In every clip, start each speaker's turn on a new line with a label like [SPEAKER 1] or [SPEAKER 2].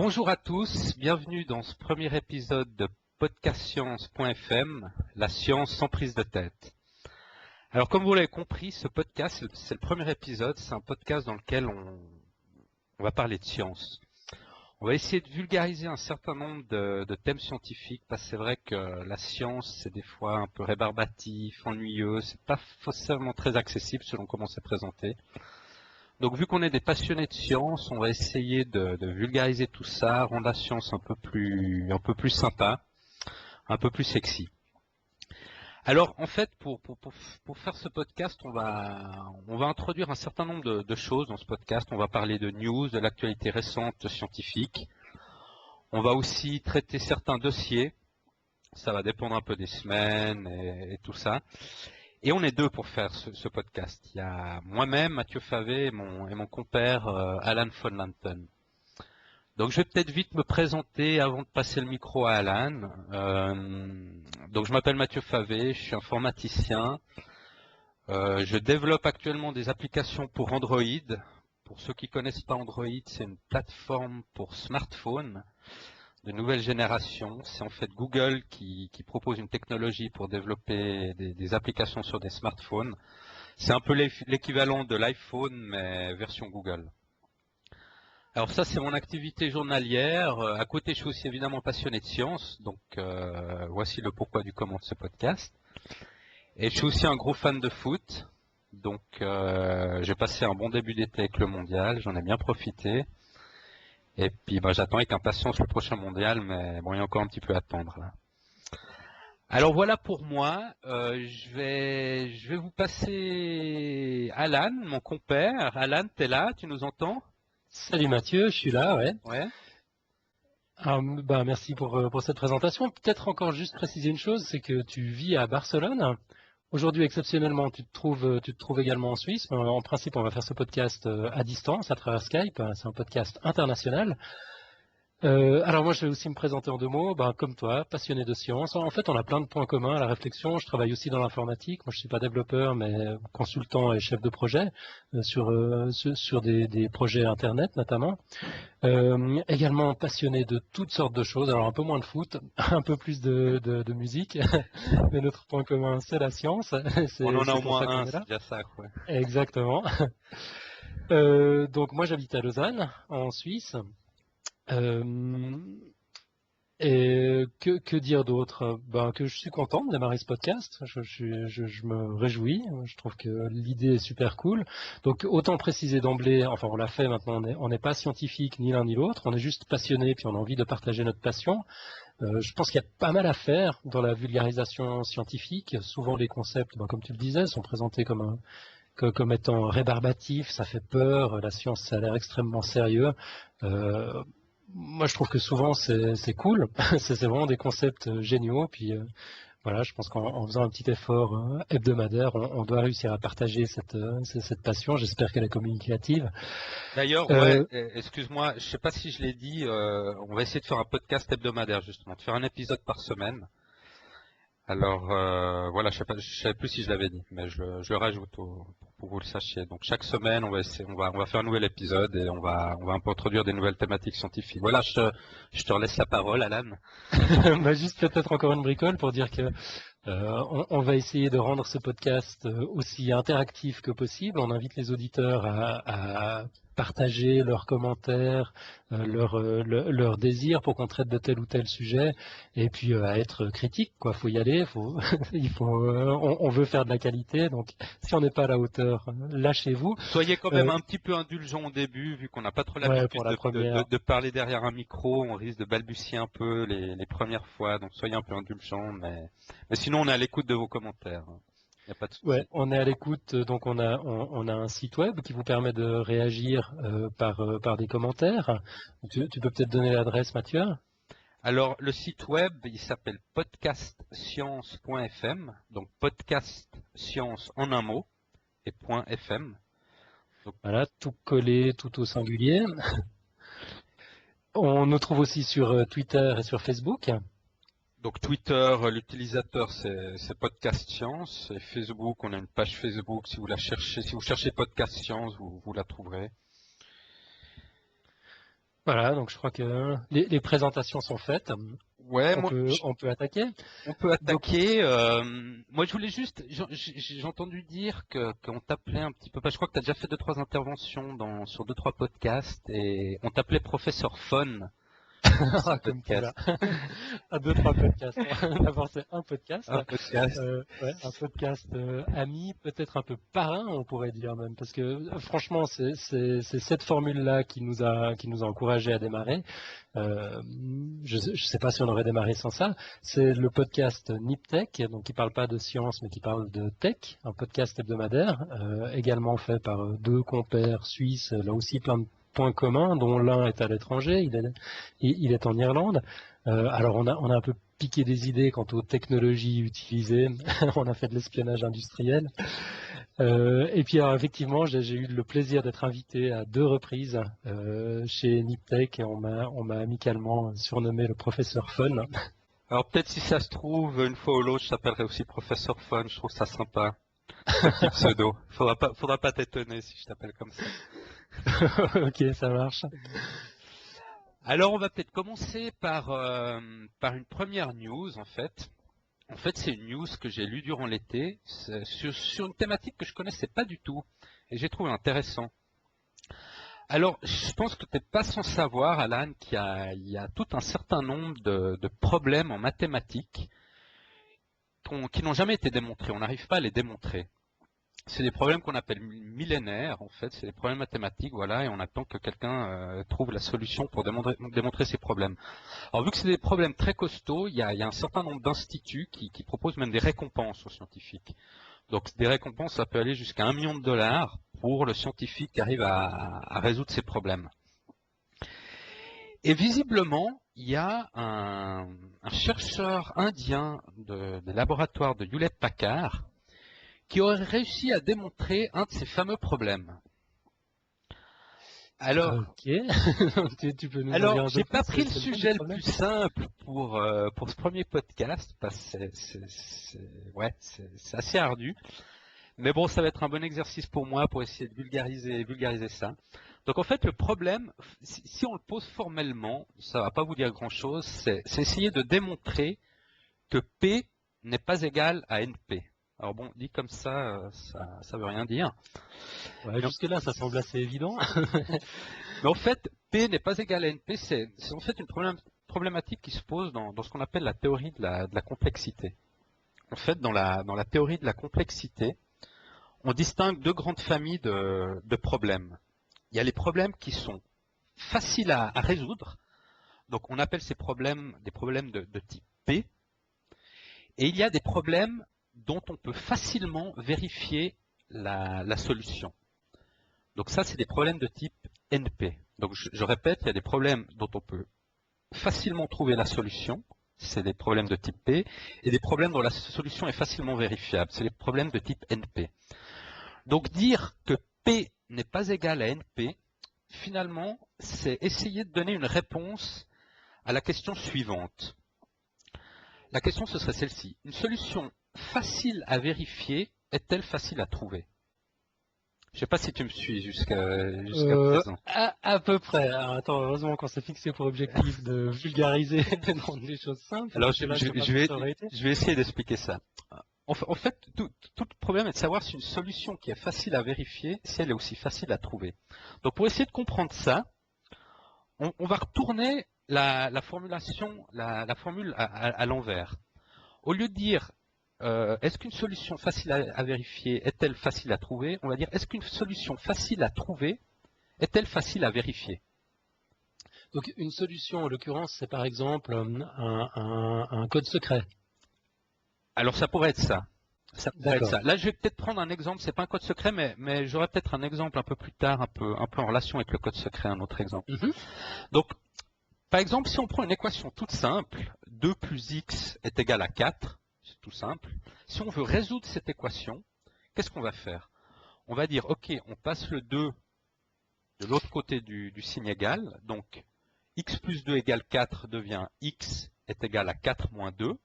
[SPEAKER 1] Bonjour à tous, bienvenue dans ce premier épisode de podcastscience.fm, la science sans prise de tête. Alors comme vous l'avez compris, ce podcast, c'est le premier épisode, c'est un podcast dans lequel on va parler de science. On va essayer de vulgariser un certain nombre de thèmes scientifiques, parce que c'est vrai que la science, c'est des fois un peu rébarbatif, ennuyeux, c'est pas forcément très accessible selon comment c'est présenté. Donc vu qu'on est des passionnés de science, on va essayer de vulgariser tout ça, rendre la science un peu plus sympa, un peu plus sexy. Alors en fait, pour faire ce podcast, on va introduire un certain nombre de choses dans ce podcast. On va parler de news, de l'actualité récente scientifique. On va aussi traiter certains dossiers. Ça va dépendre un peu des semaines et tout ça. Et on est deux pour faire ce podcast. Il y a moi-même, Mathieu Favé, et mon compère Alan von Lanten. Donc je vais peut-être vite me présenter avant de passer le micro à Alan. Donc je m'appelle Mathieu Favé, je suis informaticien. Je développe actuellement des applications pour Android. Pour ceux qui ne connaissent pas Android, c'est une plateforme pour smartphone de nouvelle génération. C'est en fait Google qui propose une technologie pour développer des applications sur des smartphones. C'est un peu l'équivalent de l'iPhone, mais version Google. Alors ça, c'est mon activité journalière. À côté, je suis aussi évidemment passionné de science. Donc voici le pourquoi du comment de ce podcast. Et je suis aussi un gros fan de foot. Donc j'ai passé un bon début d'été avec le mondial. J'en ai bien profité. Et puis j'attends avec impatience le prochain mondial, mais bon, il y a encore un petit peu à attendre là. Alors voilà pour moi. Je vais vous passer Alan, mon compère. Alan, t'es là, tu nous entends?
[SPEAKER 2] Salut Mathieu, je suis là, ouais.
[SPEAKER 1] Ouais.
[SPEAKER 2] Merci pour cette présentation. Peut-être encore juste préciser une chose, c'est que tu vis à Barcelone. Aujourd'hui, exceptionnellement, tu te trouves également en Suisse. En principe, on va faire ce podcast à distance, à travers Skype. C'est un podcast international. Alors moi, je vais aussi me présenter en deux mots. Comme toi, passionné de science. En fait, on a plein de points communs à la réflexion. Je travaille aussi dans l'informatique. Moi, je suis pas développeur, mais consultant et chef de projet sur des projets Internet notamment. Également passionné de toutes sortes de choses. Alors un peu moins de foot, un peu plus de musique. Mais notre point commun, c'est la science.
[SPEAKER 1] On en a
[SPEAKER 2] C'est
[SPEAKER 1] au
[SPEAKER 2] pour ça
[SPEAKER 1] moins
[SPEAKER 2] qu'on
[SPEAKER 1] un,
[SPEAKER 2] est
[SPEAKER 1] c'est
[SPEAKER 2] là.
[SPEAKER 1] déjà ça, quoi.
[SPEAKER 2] Exactement. Donc moi, j'habite à Lausanne, en Suisse. Euh, Et que dire d'autre? Que je suis content de démarrer ce podcast. Je me réjouis. Je trouve que l'idée est super cool. Donc autant préciser d'emblée, enfin on l'a fait maintenant, on n'est pas scientifique ni l'un ni l'autre, on est juste passionné puis on a envie de partager notre passion. Je pense qu'il y a pas mal à faire dans la vulgarisation scientifique. Souvent les concepts, comme tu le disais, sont présentés comme étant rébarbatifs, ça fait peur, la science ça a l'air extrêmement sérieux. Euh, Moi je trouve que souvent c'est cool, c'est vraiment des concepts géniaux, puis voilà, je pense qu'en faisant un petit effort hebdomadaire, on doit réussir à partager cette passion, j'espère qu'elle est communicative.
[SPEAKER 1] D'ailleurs, ouais,
[SPEAKER 2] Euh,
[SPEAKER 1] excuse-moi, je sais pas si je l'ai dit, on va essayer de faire un podcast hebdomadaire justement, de faire un épisode par semaine. Alors voilà, je savais plus si je l'avais dit, mais je le rajoute pour que vous le sachiez. Donc chaque semaine, on va faire un nouvel épisode et on va un peu introduire des nouvelles thématiques scientifiques. Voilà, je te laisse la parole, Alan.
[SPEAKER 2] Juste peut-être encore une bricole pour dire que on va essayer de rendre ce podcast aussi interactif que possible. On invite les auditeurs à partager leurs commentaires, leurs désirs pour qu'on traite de tel ou tel sujet, et puis à être critique, quoi. Faut y aller, on veut faire de la qualité, donc si on n'est pas à la hauteur, lâchez-vous.
[SPEAKER 1] Soyez quand même
[SPEAKER 2] Euh,
[SPEAKER 1] un petit peu indulgents au début, vu qu'on n'a pas trop
[SPEAKER 2] ouais,
[SPEAKER 1] l'habitude
[SPEAKER 2] pour la première.
[SPEAKER 1] de parler derrière un micro, on risque de balbutier un peu les premières fois, donc soyez un peu indulgents, mais sinon on est à l'écoute de vos commentaires. Il n'y a pas de
[SPEAKER 2] Ouais,
[SPEAKER 1] souci.
[SPEAKER 2] on est à l'écoute, donc on a un site web qui vous permet de réagir par des commentaires. Tu peux peut-être donner l'adresse, Mathieu?
[SPEAKER 1] Alors le site web, il s'appelle podcastscience.fm, donc podcast science en un mot et .fm. Donc,
[SPEAKER 2] Voilà, tout collé, tout au singulier. On nous trouve aussi sur Twitter et sur Facebook.
[SPEAKER 1] donc Twitter, l'utilisateur c'est Podcast Science, et Facebook, on a une page Facebook, si vous la cherchez, si vous cherchez Podcast Science, vous la trouverez.
[SPEAKER 2] Voilà, donc je crois que les présentations sont faites.
[SPEAKER 1] Ouais,
[SPEAKER 2] On peut attaquer.
[SPEAKER 1] on peut
[SPEAKER 2] Donc,
[SPEAKER 1] attaquer. Moi, je voulais juste, j'ai entendu dire qu'on t'appelait un petit peu. Je crois que tu as déjà fait deux trois interventions sur deux trois podcasts et on t'appelait Professeur Fun sur ces
[SPEAKER 2] comme tu vas.
[SPEAKER 1] podcasts.
[SPEAKER 2] À deux, trois podcasts. D'abord, c'est un podcast.
[SPEAKER 1] Un podcast.
[SPEAKER 2] Ouais, un podcast ami, peut-être un peu parrain, on pourrait dire même, parce que franchement, c'est cette formule-là qui nous a encouragé à démarrer. Je ne sais pas si on aurait démarré sans ça. C'est le podcast NipTech, donc qui parle pas de science, mais qui parle de tech, un podcast hebdomadaire, également fait par deux compères suisses, là aussi plein de points communs, dont l'un est à l'étranger, il est en Irlande. Alors on a un peu piqué des idées quant aux technologies utilisées, on a fait de l'espionnage industriel. Et puis alors effectivement, j'ai eu le plaisir d'être invité à deux reprises chez NipTech et on m'a amicalement surnommé le professeur Fun.
[SPEAKER 1] Alors peut-être si ça se trouve, une fois ou l'autre, je t'appellerai aussi Professeur Fun. Je trouve ça sympa. Un petit pseudo. Faudra pas t'étonner si je t'appelle comme ça.
[SPEAKER 2] Ok, ça marche.
[SPEAKER 1] Alors on va peut-être commencer par une première news en fait. En fait, c'est une news que j'ai lue durant l'été sur une thématique que je connaissais pas du tout et j'ai trouvé intéressant. Alors, je pense que tu n'es pas sans savoir, Alan, il y a tout un certain nombre de problèmes en mathématiques qui n'ont jamais été démontrés. On n'arrive pas à les démontrer. C'est des problèmes qu'on appelle millénaires, en fait. C'est des problèmes mathématiques, voilà, et on attend que quelqu'un trouve la solution pour démontrer ces problèmes. Alors, vu que c'est des problèmes très costauds, il y a un certain nombre d'instituts qui proposent même des récompenses aux scientifiques. Donc, des récompenses, ça peut aller jusqu'à $1 million pour le scientifique qui arrive à résoudre ces problèmes. Et visiblement, il y a un chercheur indien des laboratoires de Hewlett-Packard qui aurait réussi à démontrer un de ces fameux problèmes. Alors,
[SPEAKER 2] Ok, donc tu peux nous en dire un peu
[SPEAKER 1] j'ai pas
[SPEAKER 2] plus,
[SPEAKER 1] pris le
[SPEAKER 2] c'est
[SPEAKER 1] sujet le
[SPEAKER 2] problème.
[SPEAKER 1] plus simple pour ce premier podcast parce que c'est assez ardu. Mais bon, ça va être un bon exercice pour moi pour essayer de vulgariser ça. Donc en fait, le problème, si on le pose formellement, ça va pas vous dire grand-chose, c'est essayer de démontrer que P n'est pas égal à NP. Alors bon, dit comme ça veut rien dire.
[SPEAKER 2] Ouais, jusque-là, ça semble assez évident.
[SPEAKER 1] Mais en fait, P n'est pas égal à NP, c'est en fait une problématique qui se pose dans ce qu'on appelle la théorie de la complexité. En fait, dans la théorie de la complexité, on distingue deux grandes familles de problèmes. Il y a les problèmes qui sont faciles à résoudre, donc on appelle ces problèmes des problèmes de type P, et il y a des problèmes dont on peut facilement vérifier la solution. Donc ça, c'est des problèmes de type NP. Donc je répète, il y a des problèmes dont on peut facilement trouver la solution, c'est des problèmes de type P, et des problèmes dont la solution est facilement vérifiable, c'est les problèmes de type NP. Donc dire que P n'est pas égal à NP, finalement, c'est essayer de donner une réponse à la question suivante. La question, ce serait celle-ci. Une solution facile à vérifier est-elle facile à trouver? Je ne sais pas si tu me suis jusqu'à présent.
[SPEAKER 2] À peu près. Alors, attends, heureusement qu'on s'est fixé pour objectif de vulgariser et de rendre les choses simples,
[SPEAKER 1] Alors,
[SPEAKER 2] parce que là, je sais pas si ça aurait été.
[SPEAKER 1] je vais essayer d'expliquer ça. En fait, tout le problème est de savoir si une solution qui est facile à vérifier, si elle est aussi facile à trouver. Donc, pour essayer de comprendre ça, on va retourner la formulation, la formule à l'envers. Au lieu de dire est-ce qu'une solution facile à vérifier est-elle facile à trouver, on va dire est-ce qu'une solution facile à trouver est-elle facile à vérifier?
[SPEAKER 2] Donc, une solution, en l'occurrence, c'est par exemple un code secret.
[SPEAKER 1] Alors ça pourrait être ça. Ça pourrait être
[SPEAKER 2] D'accord.
[SPEAKER 1] ça. Là, je vais peut-être prendre un exemple, c'est pas un code secret, mais j'aurai peut-être un exemple un peu plus tard, un peu en relation avec le code secret, un autre exemple.
[SPEAKER 2] Mhm.
[SPEAKER 1] Donc, par exemple, si on prend une équation toute simple, 2 plus x est égal à 4, c'est tout simple. Si on veut résoudre cette équation, qu'est-ce qu'on va faire? On va dire, ok, on passe le 2 de l'autre côté du signe égal, donc x plus 2 égale 4 devient x est égal à 4 moins 2.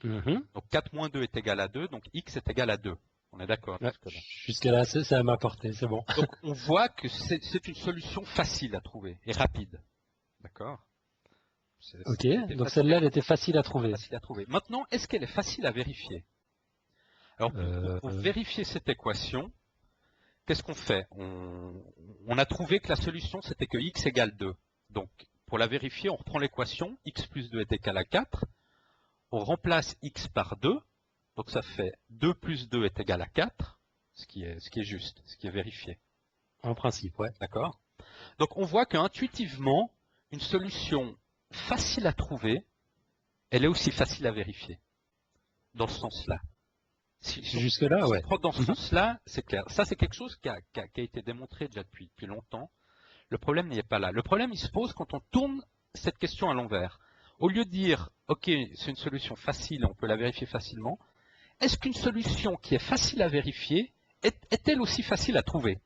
[SPEAKER 2] Mhm.
[SPEAKER 1] Donc 4 moins 2 est égal à 2, donc x est égal à 2. On est d'accord
[SPEAKER 2] Ouais,
[SPEAKER 1] jusque-là.
[SPEAKER 2] jusque-là, ça m'a porté, c'est bon.
[SPEAKER 1] Donc on voit que c'est une solution facile à trouver et rapide. D'accord?
[SPEAKER 2] Ok,
[SPEAKER 1] C'était
[SPEAKER 2] donc
[SPEAKER 1] facile,
[SPEAKER 2] celle-là, elle était facile à trouver.
[SPEAKER 1] facile à trouver. Maintenant, est-ce qu'elle est facile à vérifier? Alors, pour
[SPEAKER 2] Euh,
[SPEAKER 1] vérifier cette équation, qu'est-ce qu'on fait? On a trouvé que la solution, c'était que x égale 2. Donc, pour la vérifier, on reprend l'équation, x plus 2 est égal à 4. On remplace x par 2. Donc, ça fait 2 plus 2 est égal à 4, ce qui est juste, ce qui est vérifié.
[SPEAKER 2] En principe, ouais.
[SPEAKER 1] D'accord? Donc, on voit qu'intuitivement, une solution facile à trouver, elle est aussi facile à vérifier, dans ce sens-là.
[SPEAKER 2] Jusque-là,
[SPEAKER 1] Si on
[SPEAKER 2] ouais.
[SPEAKER 1] prend dans ce sens-là, c'est clair. Ça, c'est quelque chose qui a été démontré déjà depuis longtemps. Le problème n'y est pas là. Le problème, il se pose quand on tourne cette question à l'envers. Au lieu de dire, OK, c'est une solution facile, on peut la vérifier facilement, est-ce qu'une solution qui est facile à vérifier est-elle aussi facile à trouver?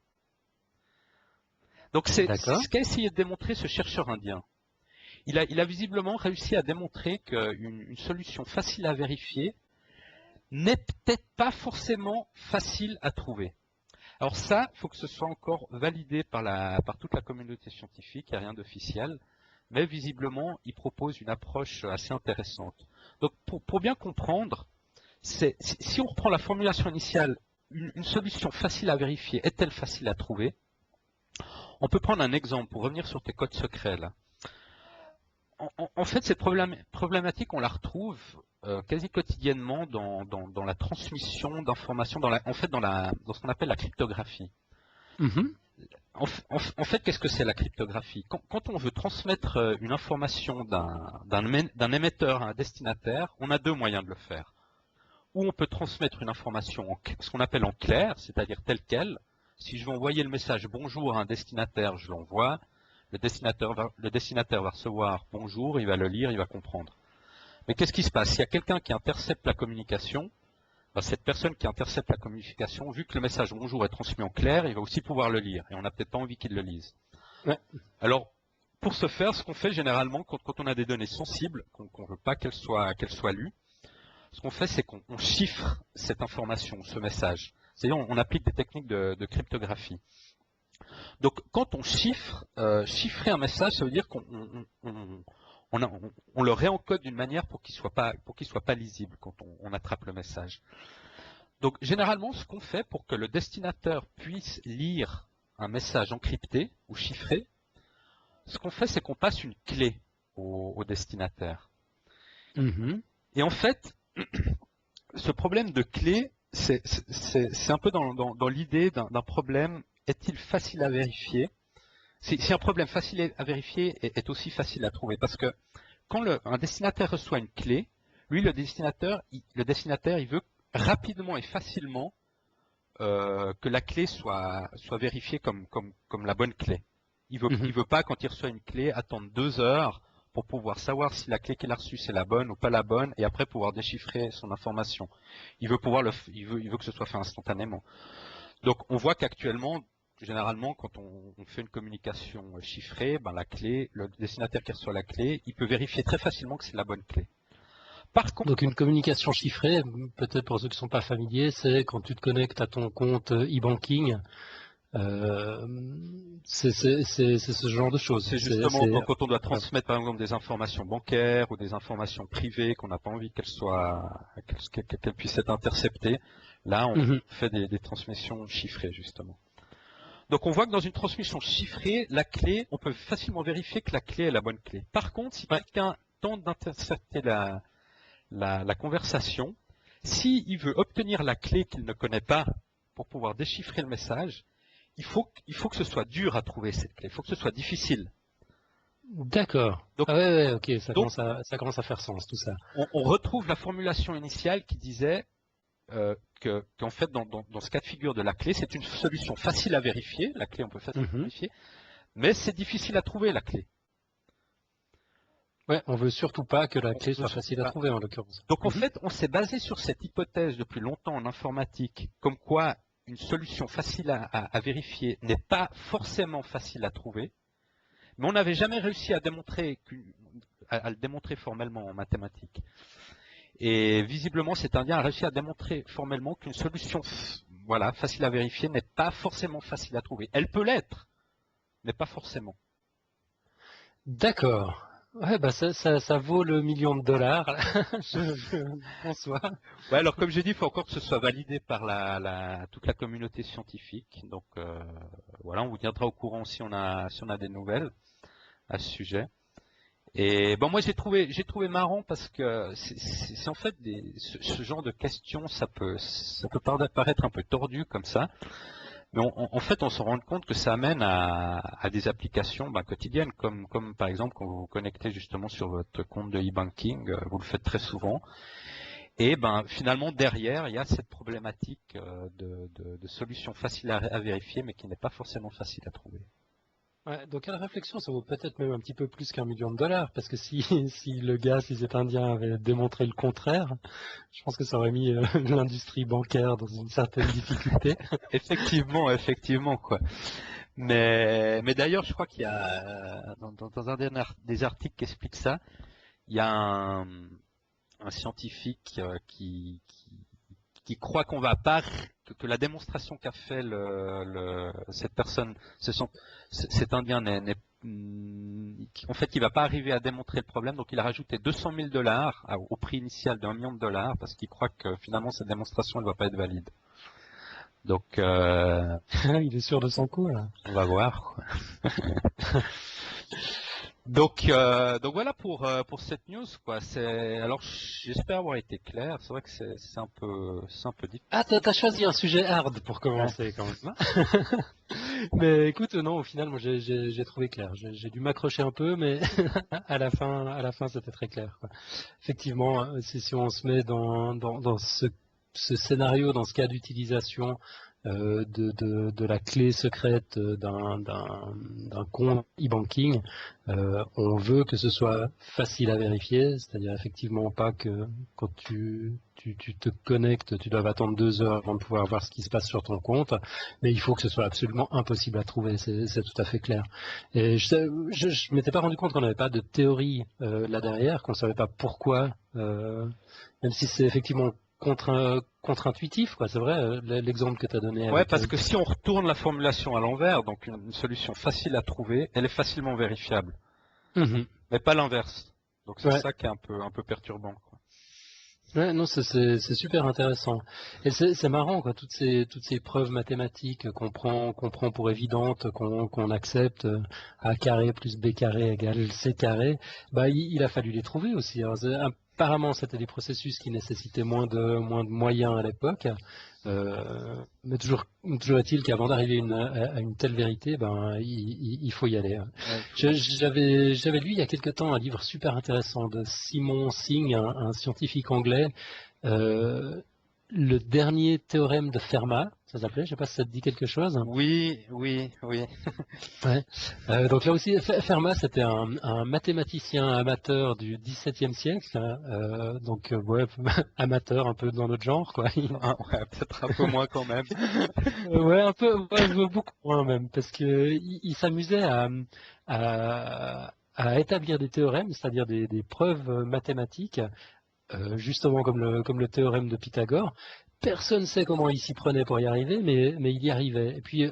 [SPEAKER 1] Donc, c'est
[SPEAKER 2] D'accord.
[SPEAKER 1] ce qu'a essayé de démontrer ce chercheur indien. Il a visiblement réussi à démontrer qu'une solution facile à vérifier n'est peut-être pas forcément facile à trouver. Alors ça, il faut que ce soit encore validé par toute la communauté scientifique, il n'y a rien d'officiel, mais visiblement, il propose une approche assez intéressante. Donc pour bien comprendre, si on reprend la formulation initiale, une solution facile à vérifier est-elle facile à trouver? On peut prendre un exemple pour revenir sur tes codes secrets là. En fait, cette problématique, on la retrouve quasi quotidiennement dans la transmission d'informations, en fait, dans ce qu'on appelle la cryptographie.
[SPEAKER 2] Mhm.
[SPEAKER 1] En fait, qu'est-ce que c'est la cryptographie? Quand on veut transmettre une information d'un émetteur à un destinataire, on a deux moyens de le faire. Ou on peut transmettre une information, ce qu'on appelle en clair, c'est-à-dire telle quelle. Si je veux envoyer le message bonjour à un destinataire, je l'envoie. Le destinateur va recevoir bonjour, il va le lire, il va comprendre. Mais qu'est-ce qui se passe? S'il y a quelqu'un qui intercepte la communication, ben cette personne qui intercepte la communication, vu que le message bonjour est transmis en clair, il va aussi pouvoir le lire. Et on n'a peut-être pas envie qu'il le lise.
[SPEAKER 2] Ouais.
[SPEAKER 1] Alors, pour ce faire, ce qu'on fait généralement, quand on a des données sensibles, qu'on ne veut pas qu'elles soient lues, ce qu'on fait, c'est qu'on chiffre cette information, ce message. C'est-à-dire, on applique des techniques de cryptographie. Donc, quand on chiffrer un message, ça veut dire qu'on le réencode d'une manière pour qu'il soit pas lisible quand on attrape le message. Donc, généralement, ce qu'on fait pour que le destinateur puisse lire un message encrypté ou chiffré, ce qu'on fait, c'est qu'on passe une clé au destinataire.
[SPEAKER 2] Mhm.
[SPEAKER 1] Et en fait, ce problème de clé, c'est un peu dans l'idée d'un problème, est-il facile à vérifier? Si un problème facile à vérifier est aussi facile à trouver, parce que quand un destinataire reçoit une clé, lui, le destinataire, il veut rapidement et facilement que la clé soit vérifiée comme la bonne clé. Il
[SPEAKER 2] Mhm.
[SPEAKER 1] veut pas, quand il reçoit une clé, attendre 2 heures pour pouvoir savoir si la clé qu'il a reçue c'est la bonne ou pas la bonne, et après pouvoir déchiffrer son information. Il veut que ce soit fait instantanément. Donc on voit qu'actuellement, généralement, quand on fait une communication chiffrée, ben, la clé, le destinataire qui reçoit la clé, il peut vérifier très facilement que c'est la bonne clé. Par contre,
[SPEAKER 2] Donc une communication chiffrée, peut-être pour ceux qui ne sont pas familiers, c'est quand tu te connectes à ton compte e-banking, euh, c'est ce genre de choses.
[SPEAKER 1] c'est justement quand on doit
[SPEAKER 2] Ouais.
[SPEAKER 1] transmettre par exemple des informations bancaires ou des informations privées qu'on n'a pas envie qu'elles puissent être interceptées. Là, on
[SPEAKER 2] Mhm.
[SPEAKER 1] fait des transmissions chiffrées justement. Donc on voit que dans une transmission chiffrée, la clé, on peut facilement vérifier que la clé est la bonne clé. Par contre, si
[SPEAKER 2] Ouais.
[SPEAKER 1] quelqu'un tente d'intercepter la conversation, s'il veut obtenir la clé qu'il ne connaît pas pour pouvoir déchiffrer le message, il faut que ce soit dur à trouver cette clé, il faut que ce soit difficile.
[SPEAKER 2] D'accord.
[SPEAKER 1] Donc,
[SPEAKER 2] Ah ouais, ok,
[SPEAKER 1] donc
[SPEAKER 2] ça commence à faire sens tout ça.
[SPEAKER 1] on retrouve la formulation initiale qui disait qu'en fait, dans ce cas de figure de la clé, c'est une solution facile à vérifier, la clé on peut facilement
[SPEAKER 2] Mhm.
[SPEAKER 1] vérifier, mais c'est difficile à trouver la clé.
[SPEAKER 2] Ouais, on veut surtout pas que la
[SPEAKER 1] On
[SPEAKER 2] clé
[SPEAKER 1] veut
[SPEAKER 2] soit
[SPEAKER 1] surtout
[SPEAKER 2] facile à
[SPEAKER 1] pas.
[SPEAKER 2] trouver en l'occurrence.
[SPEAKER 1] Donc en
[SPEAKER 2] Mhm.
[SPEAKER 1] fait, on s'est basé sur cette hypothèse depuis longtemps en informatique, comme quoi une solution facile à vérifier n'est pas forcément facile à trouver, mais on n'avait jamais réussi à le démontrer formellement en mathématiques. Et visiblement, cet Indien a réussi à démontrer formellement qu'une solution voilà, facile à vérifier n'est pas forcément facile à trouver. Elle peut l'être, mais pas forcément.
[SPEAKER 2] D'accord. Ouais, bah ça vaut le million de dollars. Je conçois.
[SPEAKER 1] Ouais, alors comme j'ai dit, il faut encore que ce soit validé par toute la communauté scientifique. Donc voilà, on vous tiendra au courant si on a des nouvelles à ce sujet. Et bon, moi j'ai trouvé marrant parce que c'est en fait ce genre de questions, ça peut paraître un peu tordu comme ça, mais en fait on se rend compte que ça amène à des applications quotidiennes, comme par exemple quand vous vous connectez justement sur votre compte de e-banking, vous le faites très souvent. Et finalement derrière il y a cette problématique de solutions faciles à vérifier, mais qui n'est pas forcément facile à trouver.
[SPEAKER 2] Ouais, donc à la réflexion, ça vaut peut-être même un petit peu plus qu'un million de dollars, parce que si, si le gars, si cet Indien avait démontré le contraire, je pense que ça aurait mis l'industrie bancaire dans une certaine difficulté.
[SPEAKER 1] Effectivement, effectivement, quoi. Mais d'ailleurs, je crois qu'il y a dans un des articles qui explique ça, il y a un scientifique qui croit qu'on va pas que la démonstration qu'a fait cette personne, cet Indien en fait, il va pas arriver à démontrer le problème, donc il a rajouté 200 000 dollars au prix initial d'1 million de dollars parce qu'il croit que finalement cette démonstration ne va pas être valide. Donc,
[SPEAKER 2] Il est sûr de son coup, là.
[SPEAKER 1] on va voir, quoi. Donc voilà pour cette news, quoi. Alors j'espère avoir été clair. C'est vrai que c'est un peu difficile.
[SPEAKER 2] Ah, t'as choisi un sujet hard pour
[SPEAKER 1] Ouais.
[SPEAKER 2] commencer, quand même. Hein. Mais écoute, non, au final, moi, j'ai trouvé clair. J'ai dû m'accrocher un peu, mais à la fin, c'était très clair, quoi. Effectivement, si on se met dans ce scénario, dans ce cas d'utilisation de la clé secrète d'un compte e-banking, on veut que ce soit facile à vérifier, c'est-à-dire effectivement pas que quand tu te connectes, tu dois attendre 2 heures avant de pouvoir voir ce qui se passe sur ton compte, mais il faut que ce soit absolument impossible à trouver, c'est tout à fait clair. Et je m'étais pas rendu compte qu'on n'avait pas de théorie là derrière, qu'on savait pas pourquoi, même si c'est effectivement contre-intuitif, quoi. C'est vrai, l'exemple que tu as donné
[SPEAKER 1] Ouais,
[SPEAKER 2] avec.
[SPEAKER 1] parce que si on retourne la formulation à l'envers, donc une solution facile à trouver, elle est facilement vérifiable,
[SPEAKER 2] Mhm.
[SPEAKER 1] mais pas l'inverse. Donc c'est
[SPEAKER 2] Ouais.
[SPEAKER 1] ça qui est un peu perturbant, quoi.
[SPEAKER 2] Ouais, non, c'est super intéressant. Et c'est marrant, quoi, toutes ces preuves mathématiques qu'on prend pour évidentes, qu'on accepte, A carré plus B carré égale C carré, bah, il a fallu les trouver aussi. Alors, apparemment, c'était des processus qui nécessitaient moins de moyens à l'époque. Mais toujours est-il qu'avant d'arriver à une telle vérité, ben, il faut y aller. Hein.
[SPEAKER 1] Ouais,
[SPEAKER 2] J'avais lu il y a quelque temps un livre super intéressant de Simon Singh, un scientifique anglais, euh, le dernier théorème de Fermat, ça s'appelait, je sais pas si ça te dit quelque chose.
[SPEAKER 1] oui, oui, oui.
[SPEAKER 2] Ouais. Donc là aussi, Fermat, c'était un mathématicien amateur du XVIIe siècle, hein, donc ouais, amateur un peu dans notre genre, quoi.
[SPEAKER 1] Ah, ouais, peut-être un peu moins quand même.
[SPEAKER 2] Ouais, un peu, ouais, beaucoup moins même, parce que il s'amusait à établir des théorèmes, c'est-à-dire des preuves mathématiques, justement comme le théorème de Pythagore. Personne ne sait comment il s'y prenait pour y arriver, mais il y arrivait. Et puis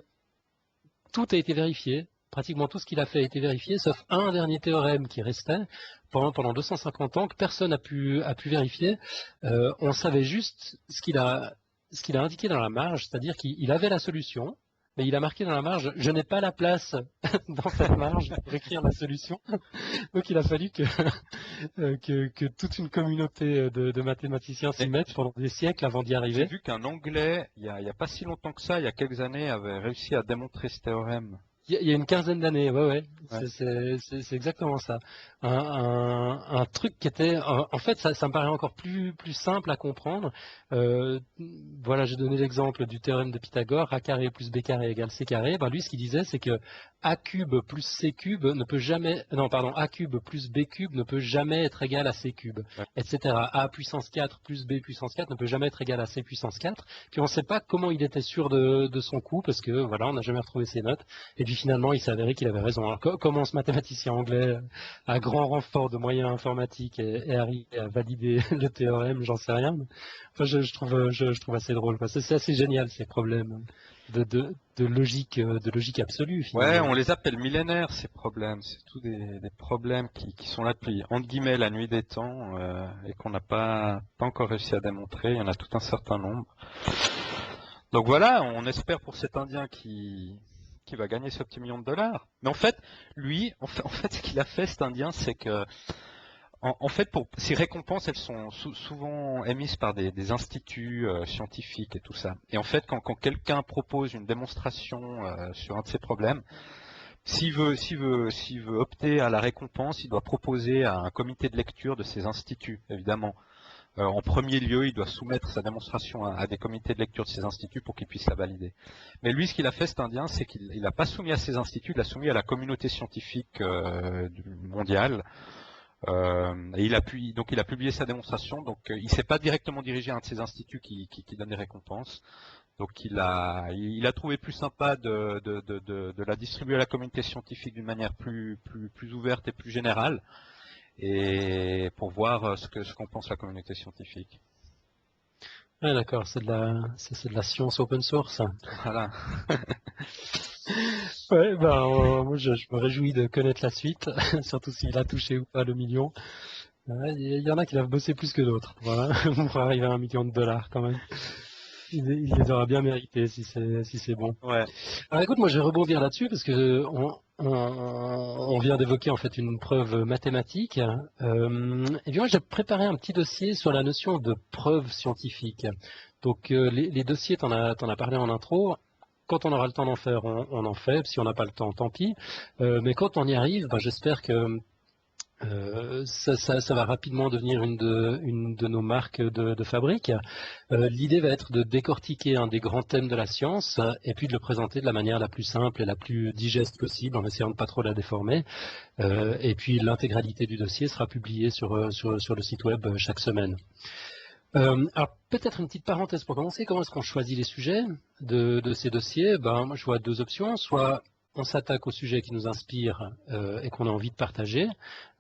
[SPEAKER 2] tout a été vérifié. Pratiquement tout ce qu'il a fait a été vérifié, sauf un dernier théorème qui restait pendant 250 ans que personne a pu vérifier. On savait juste ce qu'il a indiqué dans la marge, c'est-à-dire qu'il avait la solution, mais il a marqué dans la marge, je n'ai pas la place dans cette marge pour écrire la solution. Donc il a fallu que toute une communauté de mathématiciens s'y
[SPEAKER 1] Mais
[SPEAKER 2] mettent pendant des siècles avant d'y
[SPEAKER 1] j'ai
[SPEAKER 2] arriver.
[SPEAKER 1] vu qu'un Anglais, il y a pas si longtemps que ça, il y a quelques années, avait réussi à démontrer ce théorème.
[SPEAKER 2] Il y a une quinzaine d'années, ouais, ouais,
[SPEAKER 1] Ouais.
[SPEAKER 2] c'est exactement ça. Un truc qui était, en fait, ça me paraît encore plus simple à comprendre. Euh, voilà, j'ai donné l'exemple du théorème de Pythagore, a carré plus b carré égale c carré. Ben, lui, ce qu'il disait, c'est que a cube plus c cube ne peut jamais, non, pardon, a cube plus b cube ne peut jamais être égal à c cube,
[SPEAKER 1] Ouais.
[SPEAKER 2] etc. A puissance 4 plus b puissance 4 ne peut jamais être égal à c puissance 4. Puis on ne sait pas comment il était sûr de son coup, parce que voilà, on n'a jamais retrouvé ses notes. Et puis finalement, il s'est avéré qu'il avait raison. Alors, comment ce mathématicien anglais, à grand renfort de moyens informatiques, est arrivé à valider le théorème, j'en sais rien. Mais, enfin, je trouve assez drôle, quoi. C'est assez génial ces problèmes. de logique absolue
[SPEAKER 1] Ouais,
[SPEAKER 2] finalement.
[SPEAKER 1] on les appelle millénaires ces problèmes. C'est tous des problèmes qui sont là depuis entre guillemets la nuit des temps et qu'on n'a pas encore réussi à démontrer. Il y en a tout un certain nombre. Donc voilà, on espère pour cet Indien qui va gagner ce petit million de dollars. Mais en fait, lui, en fait, ce qu'il a fait cet Indien, c'est que en fait, pour ces récompenses, elles sont souvent émises par des instituts scientifiques et tout ça. Et en fait, quand quelqu'un propose une démonstration sur un de ces problèmes, s'il veut opter à la récompense, il doit proposer à un comité de lecture de ces instituts, évidemment. En premier lieu, il doit soumettre sa démonstration à des comités de lecture de ces instituts pour qu'ils puissent la valider. Mais lui, ce qu'il a fait, cet Indien, c'est qu'il n'a pas soumis à ces instituts, il l'a soumis à la communauté scientifique mondiale. Et donc il a publié sa démonstration. Donc il s'est pas directement dirigé à un de ces instituts qui donne des récompenses. Donc il a trouvé plus sympa de la distribuer à la communauté scientifique d'une manière plus ouverte et plus générale, et pour voir ce qu'en pense la communauté scientifique.
[SPEAKER 2] Ah, d'accord, c'est de la science open source.
[SPEAKER 1] Voilà.
[SPEAKER 2] Ouais, moi je me réjouis de connaître la suite, surtout s'il a touché ou pas le million. Ouais, il y en a qui doivent bosser plus que d'autres pour arriver à $1 million quand même. Il les aura bien mérités si c'est bon.
[SPEAKER 1] Ouais.
[SPEAKER 2] Alors écoute, moi je vais rebondir là-dessus parce que on vient d'évoquer en fait une preuve mathématique. Et bien moi j'ai préparé un petit dossier sur la notion de preuve scientifique. Donc les dossiers, t'en as parlé en intro. Quand on aura le temps d'en faire, on en fait. Si on n'a pas le temps, tant pis. Mais quand on y arrive, j'espère que ça va rapidement devenir une de nos marques de fabrique. L'idée va être de décortiquer un des grands thèmes de la science et puis de le présenter de la manière la plus simple et la plus digeste possible en essayant de pas trop la déformer. Et puis l'intégralité du dossier sera publiée sur le site web chaque semaine. Alors peut-être une petite parenthèse pour commencer. Comment est-ce qu'on choisit les sujets de ces dossiers? Moi je vois deux options. Soit on s'attaque au sujet qui nous inspire et qu'on a envie de partager.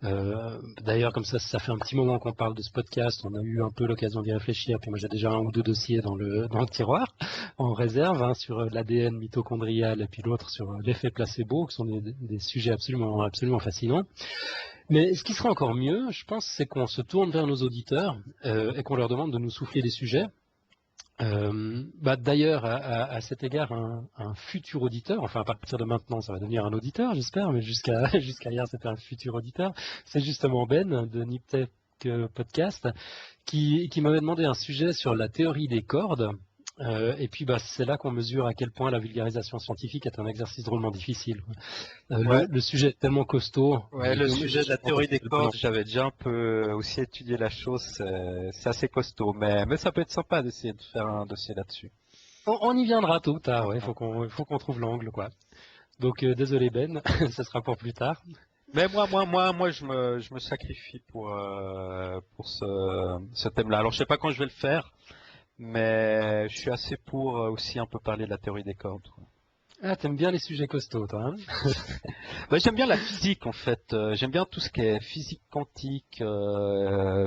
[SPEAKER 2] D'ailleurs, comme ça fait un petit moment qu'on parle de ce podcast, on a eu un peu l'occasion d'y réfléchir, puis moi j'ai déjà un ou deux dossiers dans le tiroir, en réserve, sur l'ADN mitochondrial et puis l'autre sur l'effet placebo, qui sont des sujets absolument fascinants. Mais ce qui serait encore mieux, je pense, c'est qu'on se tourne vers nos auditeurs et qu'on leur demande de nous souffler des sujets. D'ailleurs, à cet égard, un futur auditeur, enfin à partir de maintenant, ça va devenir un auditeur, j'espère, mais jusqu'à hier, c'était un futur auditeur. C'est justement Ben de Niptech Podcast qui m'avait demandé un sujet sur la théorie des cordes. Et puis, c'est là qu'on mesure à quel point la vulgarisation scientifique est un exercice drôlement difficile.
[SPEAKER 1] Ouais.
[SPEAKER 2] Le sujet est tellement costaud.
[SPEAKER 1] Ouais, le sujet de la théorie des cordes, j'avais déjà un peu aussi étudié la chose, c'est assez costaud, mais ça peut être sympa d'essayer de faire un dossier là-dessus.
[SPEAKER 2] On y viendra tôt ou tard, ouais, faut qu'on trouve l'angle, quoi. Donc désolé Ben, ce sera pour plus tard.
[SPEAKER 1] Mais moi, je me sacrifie pour ce thème-là. Alors, je sais pas quand je vais le faire, mais je suis assez pour aussi un peu parler de la théorie des cordes.
[SPEAKER 2] Ah, t'aimes bien les sujets costauds, toi, hein?
[SPEAKER 1] J'aime bien la physique, en fait. J'aime bien tout ce qui est physique quantique,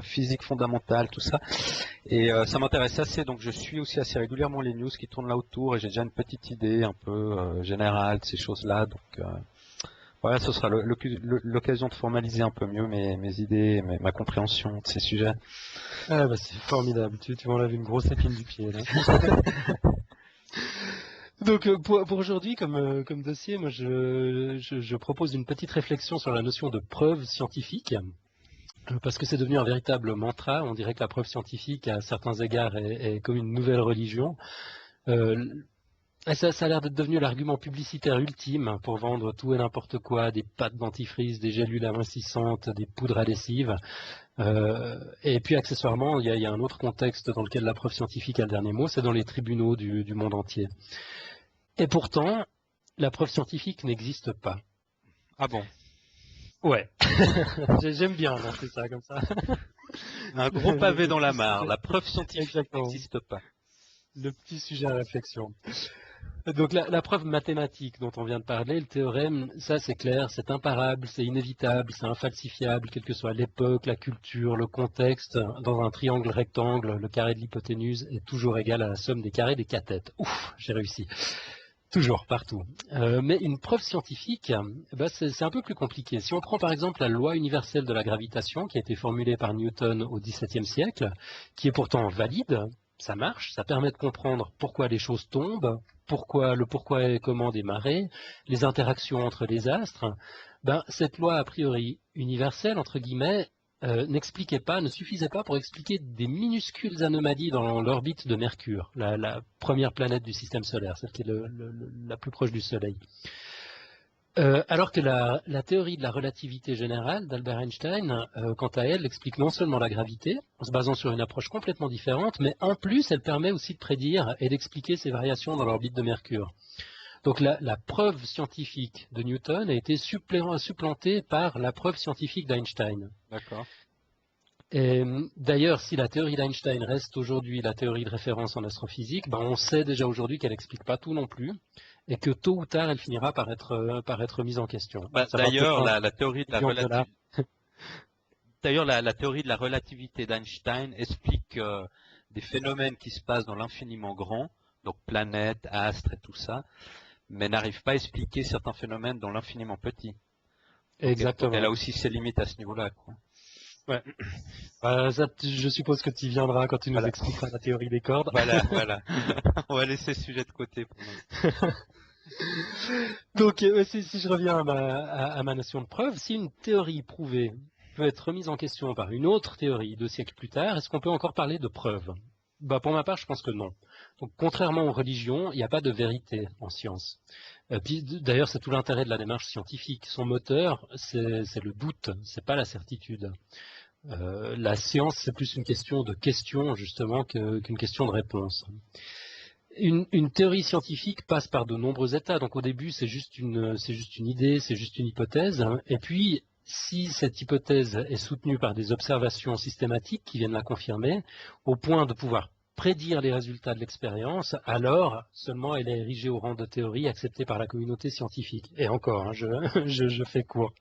[SPEAKER 1] physique fondamentale, tout ça. Et ça m'intéresse assez, donc je suis aussi assez régulièrement les news qui tournent là autour, et j'ai déjà une petite idée un peu générale de ces choses-là. Donc voilà, ce sera l'occasion de formaliser un peu mieux mes idées, ma compréhension de ces sujets.
[SPEAKER 2] Ah, c'est formidable, tu m'enlèves une grosse épine du pied, là. Donc pour aujourd'hui, comme dossier, moi je propose une petite réflexion sur la notion de preuve scientifique, parce que c'est devenu un véritable mantra. On dirait que la preuve scientifique, à certains égards, est comme une nouvelle religion. Ça a l'air d'être devenu l'argument publicitaire ultime pour vendre tout et n'importe quoi, des pâtes dentifrice, des gélules amincissantes, des poudres adhésives. Et puis accessoirement, il y a un autre contexte dans lequel la preuve scientifique a le dernier mot, c'est dans les tribunaux du monde entier. Et pourtant, la preuve scientifique n'existe pas.
[SPEAKER 1] Ah bon?
[SPEAKER 2] Ouais. J'aime bien lancer ça comme ça.
[SPEAKER 1] Un gros pavé dans la mare. La preuve scientifique n'existe pas.
[SPEAKER 2] Le petit sujet à réflexion. Donc la preuve mathématique dont on vient de parler, le théorème, ça c'est clair, c'est imparable, c'est inévitable, c'est infalsifiable, quelle que soit l'époque, la culture, le contexte. Dans un triangle rectangle, le carré de l'hypoténuse est toujours égal à la somme des carrés des cathètes. Ouf, j'ai réussi. Toujours, partout. Mais une preuve scientifique, c'est un peu plus compliqué. Si on prend par exemple la loi universelle de la gravitation qui a été formulée par Newton au XVIIe siècle, qui est pourtant valide, ça marche, ça permet de comprendre pourquoi les choses tombent, le pourquoi et comment des marées, les interactions entre les astres, cette loi a priori universelle, entre guillemets, ne suffisait pas pour expliquer des minuscules anomalies dans l'orbite de Mercure, la première planète du système solaire, celle qui est la plus proche du Soleil. Alors que la théorie de la relativité générale d'Albert Einstein, quant à elle, explique non seulement la gravité, en se basant sur une approche complètement différente, mais en plus, elle permet aussi de prédire et d'expliquer ces variations dans l'orbite de Mercure. Donc la preuve scientifique de Newton a été supplantée par la preuve scientifique d'Einstein.
[SPEAKER 1] D'accord.
[SPEAKER 2] Et d'ailleurs, si la théorie d'Einstein reste aujourd'hui la théorie de référence en astrophysique, on sait déjà aujourd'hui qu'elle n'explique pas tout non plus, et que tôt ou tard, elle finira par être mise en question.
[SPEAKER 1] D'ailleurs, la théorie de la relativité. D'ailleurs, la théorie de la relativité d'Einstein explique des phénomènes qui se passent dans l'infiniment grand, donc planètes, astres et tout ça, mais n'arrive pas à expliquer certains phénomènes dans l'infiniment petit.
[SPEAKER 2] Exactement.
[SPEAKER 1] Elle a aussi ses limites à ce niveau-là.
[SPEAKER 2] Ouais. Je suppose que tu y viendras quand tu nous expliqueras la théorie des cordes.
[SPEAKER 1] Voilà. On va laisser ce sujet de côté pour nous.
[SPEAKER 2] Donc, si je reviens à ma notion de preuve, si une théorie prouvée peut être remise en question par une autre théorie 2 siècles plus tard, est-ce qu'on peut encore parler de preuve? Pour ma part, je pense que non. Donc, contrairement aux religions, il n'y a pas de vérité en science. D'ailleurs, c'est tout l'intérêt de la démarche scientifique. Son moteur, c'est le doute, c'est pas la certitude. La science, c'est plus une question de question, justement, qu'une question de réponse. Une théorie scientifique passe par de nombreux états. Donc, au début, c'est juste une idée, c'est juste une hypothèse. Et puis, si cette hypothèse est soutenue par des observations systématiques qui viennent la confirmer, au point de pouvoir prédire les résultats de l'expérience, alors seulement elle est érigée au rang de théorie acceptée par la communauté scientifique. Et encore, je fais court.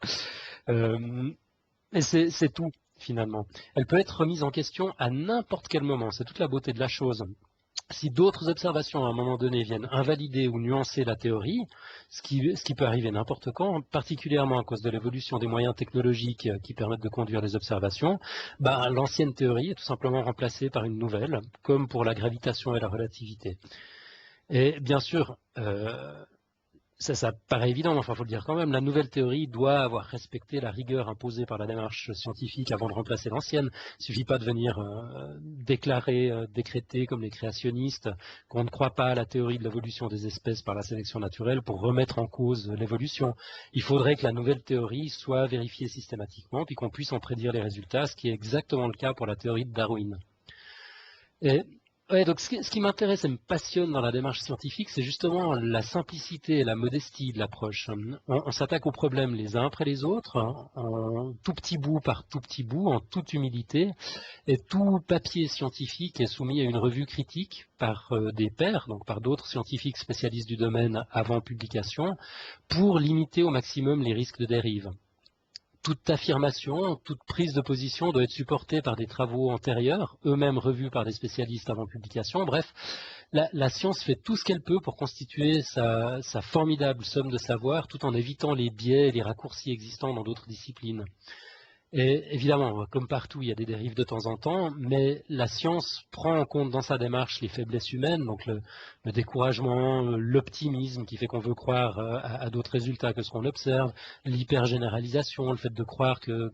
[SPEAKER 2] Et c'est tout, finalement. Elle peut être remise en question à n'importe quel moment. C'est toute la beauté de la chose. Si d'autres observations à un moment donné viennent invalider ou nuancer la théorie, ce qui peut arriver n'importe quand, particulièrement à cause de l'évolution des moyens technologiques qui permettent de conduire les observations, l'ancienne théorie est tout simplement remplacée par une nouvelle, comme pour la gravitation et la relativité. Et bien sûr, ça paraît évident, mais il faut le dire quand même, la nouvelle théorie doit avoir respecté la rigueur imposée par la démarche scientifique avant de remplacer l'ancienne. Il ne suffit pas de venir décréter comme les créationnistes qu'on ne croit pas à la théorie de l'évolution des espèces par la sélection naturelle pour remettre en cause l'évolution. Il faudrait que la nouvelle théorie soit vérifiée systématiquement puis qu'on puisse en prédire les résultats, ce qui est exactement le cas pour la théorie de Darwin. Donc ce qui m'intéresse et me passionne dans la démarche scientifique, c'est justement la simplicité et la modestie de l'approche. On s'attaque aux problèmes les uns après les autres, en tout petit bout par tout petit bout, en toute humilité, et tout papier scientifique est soumis à une revue critique par des pairs, donc par d'autres scientifiques spécialistes du domaine avant publication, pour limiter au maximum les risques de dérive. Toute affirmation, toute prise de position doit être supportée par des travaux antérieurs, eux-mêmes revus par des spécialistes avant publication. Bref, la science fait tout ce qu'elle peut pour constituer sa formidable somme de savoir, tout en évitant les biais et les raccourcis existants dans d'autres disciplines. Et évidemment, comme partout, il y a des dérives de temps en temps, mais la science prend en compte dans sa démarche les faiblesses humaines, donc le découragement, l'optimisme qui fait qu'on veut croire à d'autres résultats que ce qu'on observe, l'hypergénéralisation, le fait de croire que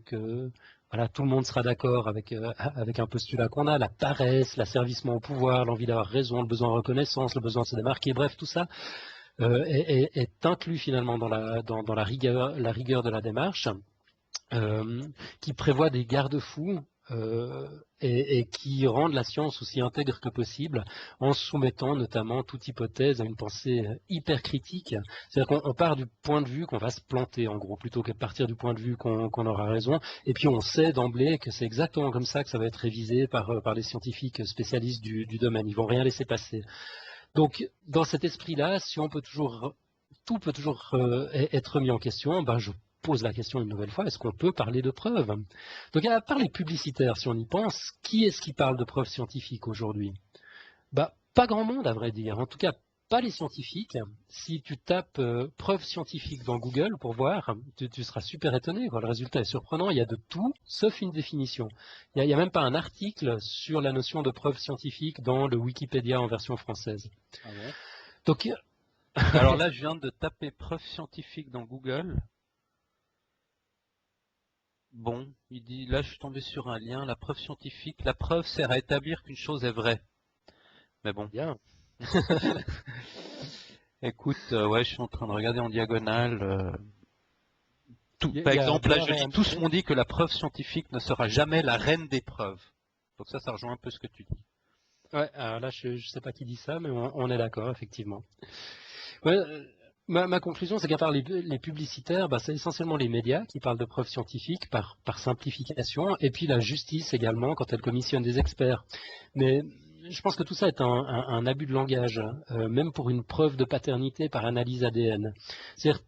[SPEAKER 2] voilà, tout le monde sera d'accord avec un postulat qu'on a, la paresse, l'asservissement au pouvoir, l'envie d'avoir raison, le besoin de reconnaissance, le besoin de se démarquer, bref, tout ça est inclus finalement dans la rigueur de la démarche. Qui prévoit des garde-fous et qui rendent la science aussi intègre que possible en soumettant notamment toute hypothèse à une pensée hyper critique. C'est-à-dire qu'on part du point de vue qu'on va se planter en gros, plutôt que de partir du point de vue qu'on aura raison. Et puis on sait d'emblée que c'est exactement comme ça que ça va être révisé par les scientifiques spécialistes du domaine. Ils vont rien laisser passer. Donc, dans cet esprit-là, si on peut toujours, tout peut toujours être mis en question, ben, je pose la question une nouvelle fois, est-ce qu'on peut parler de preuves? Donc, à part les publicitaires, si on y pense, qui est-ce qui parle de preuves scientifiques aujourd'hui? Bah, pas grand monde, à vrai dire. En tout cas, pas les scientifiques. Si tu tapes preuves scientifiques dans Google pour voir, tu seras super étonné, quoi. Le résultat est surprenant. Il y a de tout, sauf une définition. Il y a même pas un article sur la notion de preuve scientifique dans le Wikipédia en version française.
[SPEAKER 1] Ah bon?
[SPEAKER 2] Donc,
[SPEAKER 1] Alors là, je viens de taper preuve scientifique dans Google. Bon, il dit, là je suis tombé sur un lien, la preuve scientifique. La preuve sert à établir qu'une chose est vraie. Mais bon.
[SPEAKER 2] bien.
[SPEAKER 1] Écoute, ouais, je suis en train de regarder en diagonale.
[SPEAKER 2] Il
[SPEAKER 1] Par
[SPEAKER 2] y a
[SPEAKER 1] exemple, là,
[SPEAKER 2] bien
[SPEAKER 1] je lis, tous m'ont dit que la preuve scientifique ne sera jamais la reine des preuves. Donc ça rejoint un peu ce que tu dis.
[SPEAKER 2] Ouais, alors là, je sais pas qui dit ça, mais on est d'accord, effectivement. Ouais, ma conclusion, c'est qu'à part les publicitaires, bah, c'est essentiellement les médias qui parlent de preuves scientifiques par simplification, et puis la justice également quand elle commissionne des experts. Mais je pense que tout ça est un abus de langage, même pour une preuve de paternité par analyse ADN. C'est-à-dire,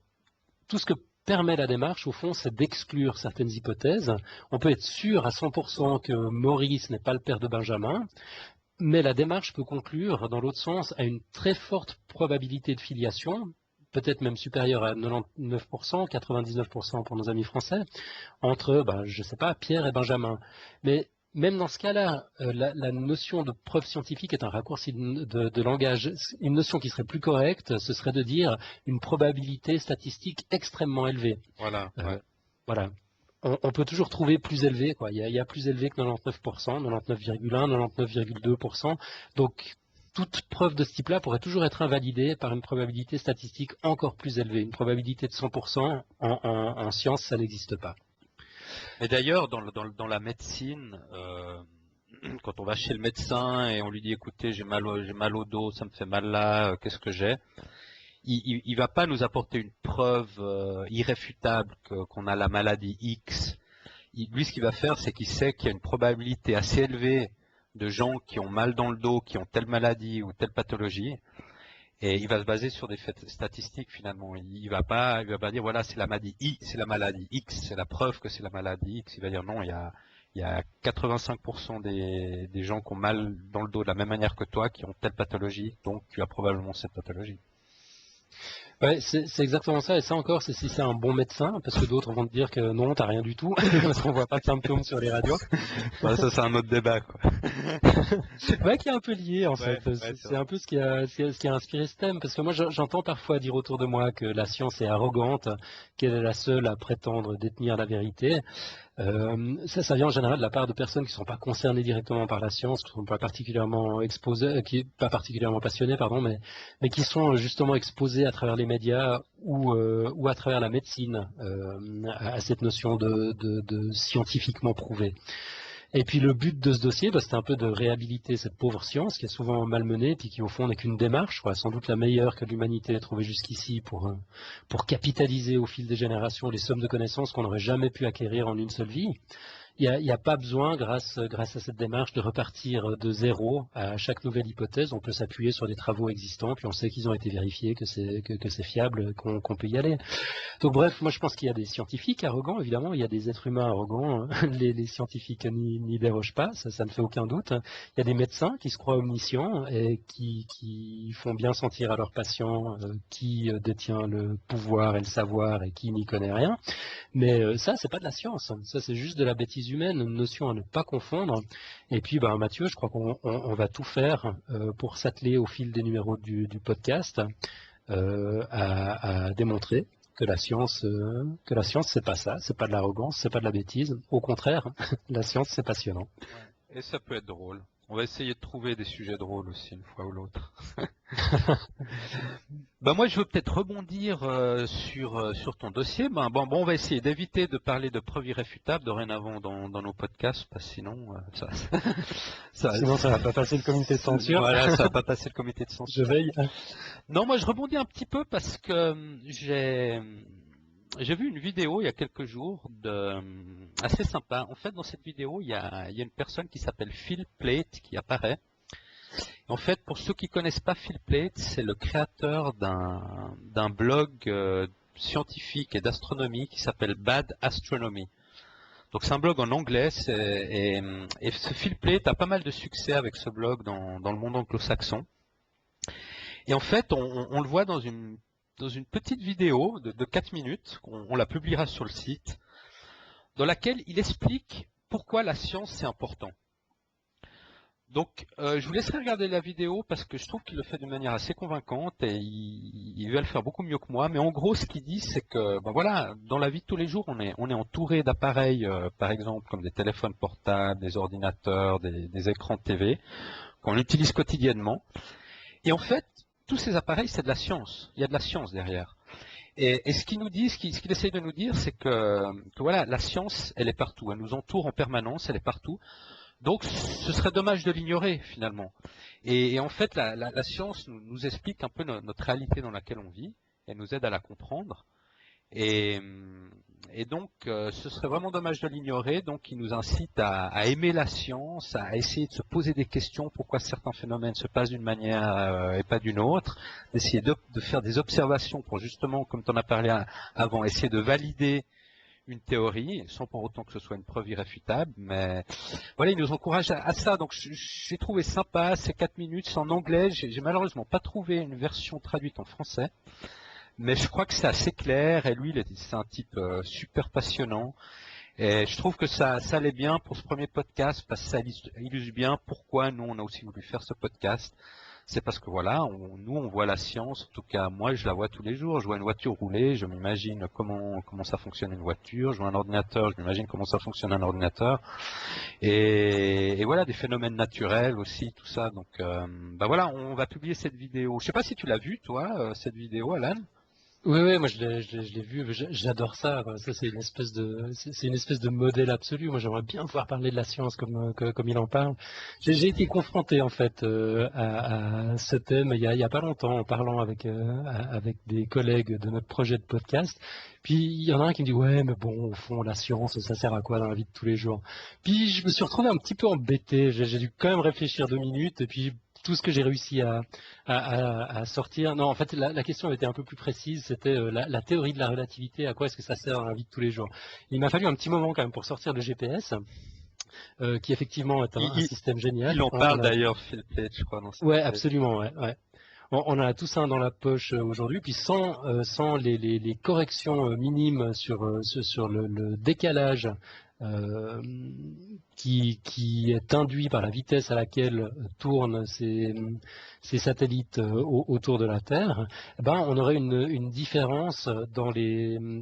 [SPEAKER 2] tout ce que permet la démarche, au fond, c'est d'exclure certaines hypothèses. On peut être sûr à 100% que Maurice n'est pas le père de Benjamin, mais la démarche peut conclure, dans l'autre sens, à une très forte probabilité de filiation, peut-être même supérieure à 99%, 99% pour nos amis français, entre, ben, je ne sais pas, Pierre et Benjamin. Mais même dans ce cas-là, la notion de preuve scientifique est un raccourci de langage. Une notion qui serait plus correcte, ce serait de dire une probabilité statistique extrêmement élevée.
[SPEAKER 1] Voilà. Ouais.
[SPEAKER 2] Voilà. On peut toujours trouver plus élevé, quoi. Il y a plus élevé que 99%, 99,1, 99,2%. Donc, toute preuve de ce type-là pourrait toujours être invalidée par une probabilité statistique encore plus élevée. Une probabilité de 100% en science, ça n'existe pas.
[SPEAKER 1] Et d'ailleurs, dans la médecine, quand on va chez le médecin et on lui dit, écoutez, j'ai mal au dos, ça me fait mal là, qu'est-ce que j'ai? Il va pas nous apporter une preuve irréfutable qu'on a la maladie X. Lui, ce qu'il va faire, c'est qu'il sait qu'il y a une probabilité assez élevée de gens qui ont mal dans le dos, qui ont telle maladie ou telle pathologie, et il va se baser sur des faits statistiques finalement. Il va pas dire voilà c'est la maladie I, c'est la maladie X, c'est la preuve que c'est la maladie X. Il va dire non, il y a 85% des gens qui ont mal dans le dos de la même manière que toi, qui ont telle pathologie, donc tu as probablement cette pathologie.
[SPEAKER 2] Ouais, c'est exactement ça. Et ça encore, c'est si c'est un bon médecin, parce que d'autres vont te dire que non, t'as rien du tout, parce qu'on voit pas de symptômes sur les radios.
[SPEAKER 1] Ouais, ça c'est un autre débat quoi.
[SPEAKER 2] Ouais, qui est un peu lié en fait.
[SPEAKER 1] Ouais,
[SPEAKER 2] C'est un peu ce qui a inspiré ce thème, parce que moi j'entends parfois dire autour de moi que la science est arrogante, qu'elle est la seule à prétendre détenir la vérité. Ça vient en général de la part de personnes qui ne sont pas concernées directement par la science, qui ne sont pas particulièrement exposées, pas particulièrement passionnées, pardon, mais qui sont justement exposées à travers les médias ou à travers la médecine à cette notion de scientifiquement prouvé. Et puis le but de ce dossier, bah, c'était un peu de réhabiliter cette pauvre science qui est souvent malmenée, puis qui au fond n'est qu'une démarche, quoi, sans doute la meilleure que l'humanité ait trouvée jusqu'ici pour capitaliser au fil des générations les sommes de connaissances qu'on n'aurait jamais pu acquérir en une seule vie. Il n'y a pas besoin, grâce à cette démarche, de repartir de zéro à chaque nouvelle hypothèse. On peut s'appuyer sur des travaux existants, puis on sait qu'ils ont été vérifiés, que c'est fiable, qu'on peut y aller. Donc bref, moi je pense qu'il y a des scientifiques arrogants, évidemment, il y a des êtres humains arrogants, les scientifiques n'y dérogent pas, ça ne fait aucun doute. Il y a des médecins qui se croient omniscients et qui font bien sentir à leurs patients qui détient le pouvoir et le savoir et qui n'y connaît rien. Mais ça, c'est pas de la science, ça c'est juste de la bêtise humaine, une notion à ne pas confondre. Et puis ben, Mathieu, je crois qu'on va tout faire pour s'atteler au fil des numéros du podcast à démontrer que la science, c'est pas ça, c'est pas de l'arrogance, c'est pas de la bêtise. Au contraire, la science, c'est passionnant.
[SPEAKER 1] Ouais. Et ça peut être drôle. On va essayer de trouver des sujets drôles aussi une fois ou l'autre. Ben moi, je veux peut-être rebondir sur ton dossier. Bon, on va essayer d'éviter de parler de preuves irréfutables dorénavant dans nos podcasts, parce que sinon,
[SPEAKER 2] Sinon, ça va pas passer le comité de censure.
[SPEAKER 1] Voilà, ça va pas passer le comité de censure.
[SPEAKER 2] Je veille.
[SPEAKER 1] Non, moi, je rebondis un petit peu parce que j'ai vu une vidéo il y a quelques jours assez sympa. En fait, dans cette vidéo, il y a une personne qui s'appelle Phil Plait qui apparaît. En fait, pour ceux qui connaissent pas Phil Plait, c'est le créateur d'un blog scientifique et d'astronomie qui s'appelle Bad Astronomy. Donc c'est un blog en anglais et ce Phil Plait a pas mal de succès avec ce blog dans le monde anglo-saxon. Et en fait, on le voit dans une petite vidéo de 4 minutes, on la publiera sur le site, dans laquelle il explique pourquoi la science c'est important. Donc, je vous laisserai regarder la vidéo parce que je trouve qu'il le fait d'une manière assez convaincante et il va le faire beaucoup mieux que moi. Mais en gros, ce qu'il dit, c'est que, ben voilà, dans la vie de tous les jours, on est entouré d'appareils, par exemple, comme des téléphones portables, des ordinateurs, des écrans de TV, qu'on utilise quotidiennement. Et en fait, tous ces appareils, c'est de la science. Il y a de la science derrière. Et ce qu'il nous dit, ce qu'il essaye de nous dire, c'est que voilà, la science, elle est partout. Elle nous entoure en permanence, elle est partout. Donc, ce serait dommage de l'ignorer finalement. Et en fait, la science nous explique un peu notre réalité dans laquelle on vit. Elle nous aide à la comprendre. Et donc, ce serait vraiment dommage de l'ignorer. Donc, il nous incite à aimer la science, à essayer de se poser des questions, pourquoi certains phénomènes se passent d'une manière et pas d'une autre, d'essayer de faire des observations pour justement, comme tu en as parlé avant, essayer de valider une théorie, sans pour autant que ce soit une preuve irréfutable, mais voilà, il nous encourage à ça. Donc j'ai trouvé sympa ces 4 minutes, c'est en anglais, j'ai malheureusement pas trouvé une version traduite en français, mais je crois que c'est assez clair, et lui, c'est un type super passionnant, et je trouve que ça allait bien pour ce premier podcast, parce que ça illustre bien pourquoi nous, on a aussi voulu faire ce podcast. C'est parce que voilà, nous on voit la science, en tout cas moi je la vois tous les jours, je vois une voiture rouler, je m'imagine comment ça fonctionne une voiture, je vois un ordinateur, je m'imagine comment ça fonctionne un ordinateur, et voilà, des phénomènes naturels aussi, tout ça, donc bah voilà, on va publier cette vidéo. Je sais pas si tu l'as vue toi, cette vidéo, Alan.
[SPEAKER 2] Oui, oui, moi je l'ai vu, j'adore ça, quoi. Ça c'est une espèce de modèle absolu. Moi j'aimerais bien pouvoir parler de la science comme il en parle. J'ai été confronté en fait à ce thème il y a pas longtemps en parlant avec des collègues de notre projet de podcast. Puis il y en a un qui me dit ouais mais bon au fond la science ça sert à quoi dans la vie de tous les jours. Puis je me suis retrouvé un petit peu embêté. J'ai dû quand même réfléchir 2 minutes et puis tout ce que j'ai réussi à sortir. Non, en fait, la question était un peu plus précise. C'était la théorie de la relativité. À quoi est-ce que ça sert dans la vie de tous les jours? Il m'a fallu un petit moment quand même pour sortir le GPS, qui effectivement est un système génial.
[SPEAKER 1] Il en parle d'ailleurs, Phil Plait, je crois, dans cette
[SPEAKER 2] Ouais, absolument. Ouais, ouais. On a tous un dans la poche aujourd'hui, puis sans les corrections minimes sur le décalage euh, qui est induit par la vitesse à laquelle tournent ces satellites autour de la Terre, eh ben, on aurait une différence dans les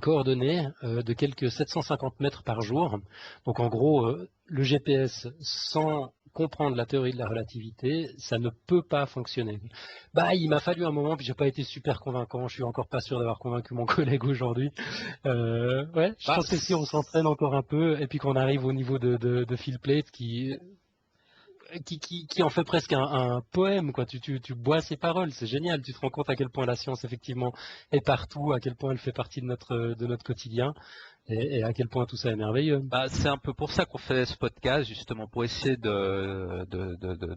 [SPEAKER 2] coordonnées de quelques 750 mètres par jour. Donc en gros, le GPS sans comprendre la théorie de la relativité, ça ne peut pas fonctionner. Bah, il m'a fallu un moment, puis j'ai pas été super convaincant. Je suis encore pas sûr d'avoir convaincu mon collègue aujourd'hui. Ouais, je pense que si on s'entraîne encore un peu, et puis qu'on arrive au niveau de Phil Plait qui en fait presque un poème, quoi. Tu bois ses paroles, c'est génial. Tu te rends compte à quel point la science effectivement est partout, à quel point elle fait partie de notre quotidien, et à quel point tout ça est merveilleux.
[SPEAKER 1] Bah, c'est un peu pour ça qu'on fait ce podcast, justement, pour essayer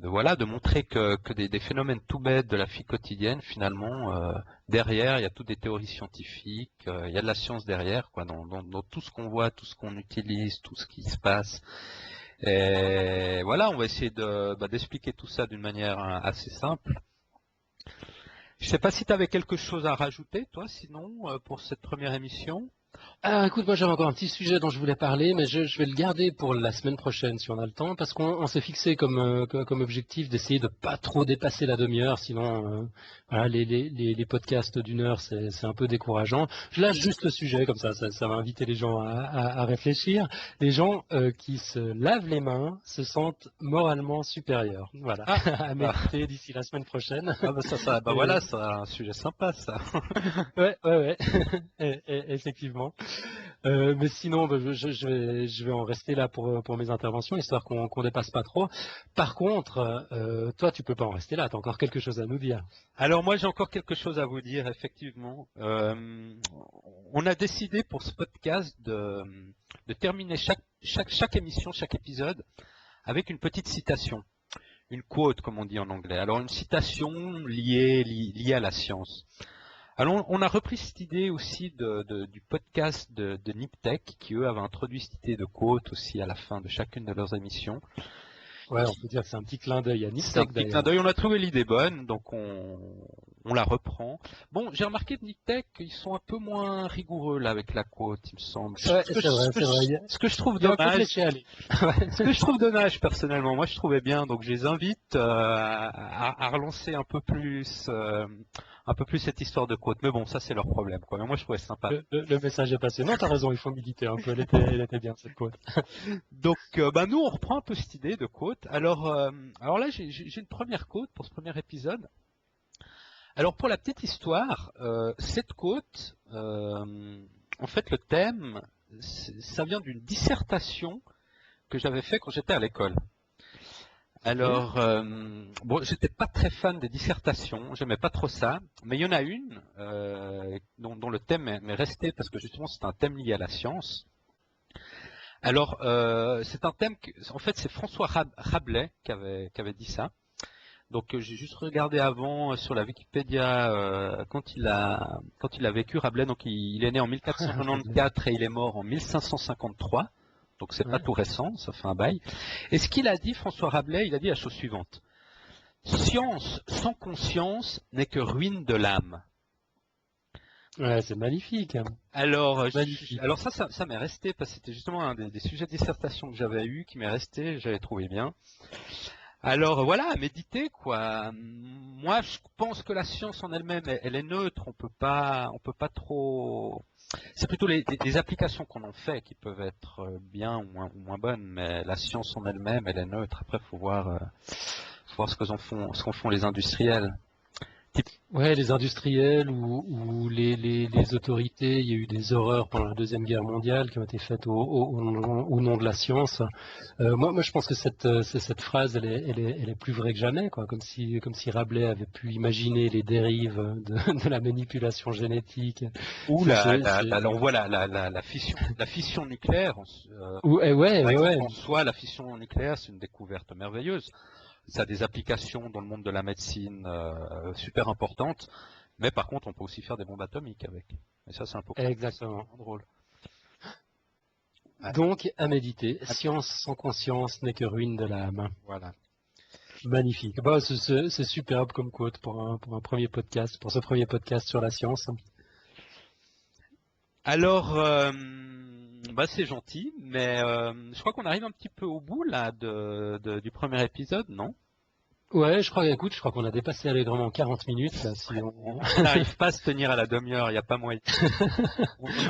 [SPEAKER 1] voilà, de montrer que des phénomènes tout bêtes de la vie quotidienne, finalement, derrière, il y a toutes des théories scientifiques, il y a de la science derrière, quoi, dans tout ce qu'on voit, tout ce qu'on utilise, tout ce qui se passe. Et voilà, on va essayer d'expliquer tout ça d'une manière assez simple. Je sais pas si tu avais quelque chose à rajouter, toi, sinon, pour cette première émission.
[SPEAKER 2] Ah, écoute, moi j'avais encore un petit sujet dont je voulais parler, mais je vais le garder pour la semaine prochaine si on a le temps, parce qu'on s'est fixé comme objectif d'essayer de pas trop dépasser la demi-heure, sinon voilà, les podcasts d'une heure c'est un peu décourageant. Je lâche juste le sujet, comme ça va inviter les gens à réfléchir. Les gens qui se lavent les mains se sentent moralement supérieurs. Voilà, à méditer d'ici la semaine prochaine.
[SPEAKER 1] Ah bah voilà, c'est un sujet sympa ça.
[SPEAKER 2] Ouais. Effectivement. Mais sinon, bah, je vais en rester là pour mes interventions, histoire qu'on dépasse pas trop. Par contre, toi, tu peux pas en rester là. Tu as encore quelque chose à nous dire.
[SPEAKER 1] Alors moi, j'ai encore quelque chose à vous dire, effectivement. On a décidé pour ce podcast de terminer chaque émission, chaque épisode, avec une petite citation. une quote, comme on dit en anglais. Alors une citation liée à la science. Alors on a repris cette idée aussi du podcast de Niptech, qui eux avaient introduit cette idée de quote aussi à la fin de chacune de leurs émissions.
[SPEAKER 2] Ouais, on peut dire que c'est un petit clin d'œil à
[SPEAKER 1] C'est un
[SPEAKER 2] Niptech
[SPEAKER 1] petit clin
[SPEAKER 2] d'ailleurs.
[SPEAKER 1] d'œil, on a trouvé l'idée bonne, donc on la reprend. Bon, j'ai remarqué de Niptech qu'ils sont un peu moins rigoureux là avec la quote, il me semble.
[SPEAKER 2] Ouais, c'est vrai, c'est vrai.
[SPEAKER 1] Ce que je trouve
[SPEAKER 2] Il y a un peu de
[SPEAKER 1] dommage,
[SPEAKER 2] laisser aller.
[SPEAKER 1] ce que je trouve dommage personnellement, moi je trouvais bien, donc je les invite à relancer un peu plus cette histoire de quote. Mais bon, ça c'est leur problème, quoi. Mais moi je trouvais sympa.
[SPEAKER 2] Le message est passé. Non, t'as raison, il faut méditer un peu. Elle était bien cette quote.
[SPEAKER 1] Donc, nous on reprend un peu cette idée de quote. Alors là j'ai une première quote pour ce premier épisode. Alors pour la petite histoire, cette quote, en fait le thème, ça vient d'une dissertation que j'avais fait quand j'étais à l'école. Alors, bon, j'étais pas très fan des dissertations, j'aimais pas trop ça, mais il y en a une dont le thème m'est resté parce que justement c'est un thème lié à la science. Alors, c'est un thème en fait c'est François Rabelais qui avait dit ça. Donc j'ai juste regardé avant sur la Wikipédia quand il a vécu Rabelais. Donc il est né en 1494 et il est mort en 1553. Donc c'est pas tout récent, ça fait un bail. Et ce qu'il a dit, François Rabelais, il a dit la chose suivante. Science sans conscience n'est que ruine de l'âme.
[SPEAKER 2] Ouais, c'est magnifique.
[SPEAKER 1] Alors,
[SPEAKER 2] Magnifique.
[SPEAKER 1] alors ça m'est resté parce que c'était justement un des sujets de dissertation que j'avais eu, qui m'est resté, j'avais trouvé bien. Alors voilà, méditer quoi. Moi, je pense que la science en elle-même, elle est neutre. On peut pas trop. C'est plutôt les applications qu'on en fait qui peuvent être bien ou moins bonnes, mais la science en elle-même, elle est neutre. Après, faut voir ce qu'en font les industriels.
[SPEAKER 2] Ouais, les industriels ou les autorités, il y a eu des horreurs pendant la Deuxième Guerre mondiale qui ont été faites au nom de la science. Moi, je pense que cette phrase, elle est plus vraie que jamais, quoi. Comme si Rabelais avait pu imaginer les dérives de la manipulation génétique.
[SPEAKER 1] Ou on voit la fission nucléaire.
[SPEAKER 2] Ouais.
[SPEAKER 1] En soi, la fission nucléaire, c'est une découverte merveilleuse. Ça a des applications dans le monde de la médecine super importantes, mais par contre, on peut aussi faire des bombes atomiques avec. Et ça, c'est un peu
[SPEAKER 2] Exactement.
[SPEAKER 1] drôle. Ouais.
[SPEAKER 2] Donc, à méditer. Science sans conscience n'est que ruine de l'âme.
[SPEAKER 1] Voilà.
[SPEAKER 2] Magnifique. Bah, c'est superbe comme quote pour un premier podcast, pour ce premier podcast sur la science.
[SPEAKER 1] Alors, c'est gentil, mais je crois qu'on arrive un petit peu au bout là du premier épisode, non?
[SPEAKER 2] Ouais, je crois qu'on a dépassé allègrement 40 minutes. Là, si
[SPEAKER 1] on n'arrive pas à se tenir à la demi-heure, il n'y a pas moyen.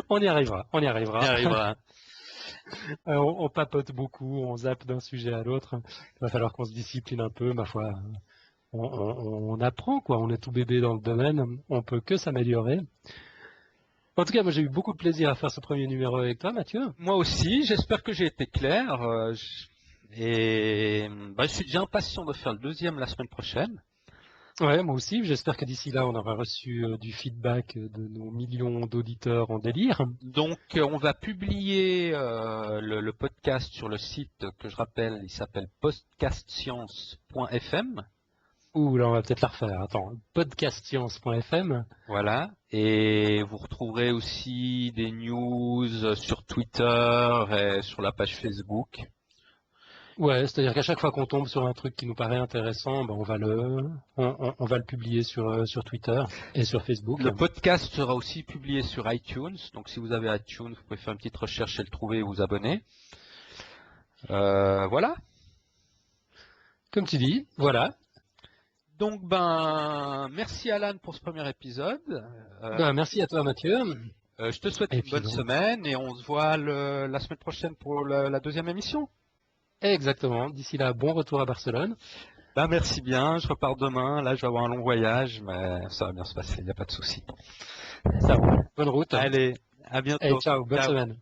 [SPEAKER 2] On y arrivera.
[SPEAKER 1] On y arrivera.
[SPEAKER 2] On papote beaucoup, on zappe d'un sujet à l'autre. Il va falloir qu'on se discipline un peu, ma foi. On apprend, quoi. On est tout bébé dans le domaine. On peut que s'améliorer. En tout cas, moi j'ai eu beaucoup de plaisir à faire ce premier numéro avec toi, Mathieu.
[SPEAKER 1] Moi aussi, j'espère que j'ai été clair. Et je suis déjà impatient de faire le deuxième la semaine prochaine.
[SPEAKER 2] Ouais, moi aussi. J'espère que d'ici là, on aura reçu du feedback de nos millions d'auditeurs en délire.
[SPEAKER 1] Donc, on va publier le podcast sur le site que je rappelle, il s'appelle podcastscience.fm.
[SPEAKER 2] Ouh, là, on va peut-être la refaire. Attends, podcastscience.fm.
[SPEAKER 1] Voilà. Et vous retrouverez aussi des news sur Twitter et sur la page Facebook.
[SPEAKER 2] Ouais, c'est-à-dire qu'à chaque fois qu'on tombe sur un truc qui nous paraît intéressant, ben on va le publier sur Twitter et sur Facebook.
[SPEAKER 1] Le podcast sera aussi publié sur iTunes. Donc, si vous avez iTunes, vous pouvez faire une petite recherche et le trouver et vous abonner. Voilà.
[SPEAKER 2] Comme tu dis, voilà.
[SPEAKER 1] Donc, merci Alan pour ce premier épisode.
[SPEAKER 2] Merci à toi Mathieu.
[SPEAKER 1] Je te souhaite une bonne semaine et on se voit la semaine prochaine pour la deuxième émission.
[SPEAKER 2] Exactement. D'ici là, bon retour à Barcelone.
[SPEAKER 1] Merci bien. Je repars demain. Là, je vais avoir un long voyage, mais ça va bien se passer. Il n'y a pas de souci.
[SPEAKER 2] Ça va. Bonne route.
[SPEAKER 1] Allez, à bientôt.
[SPEAKER 2] Ciao. Bonne semaine.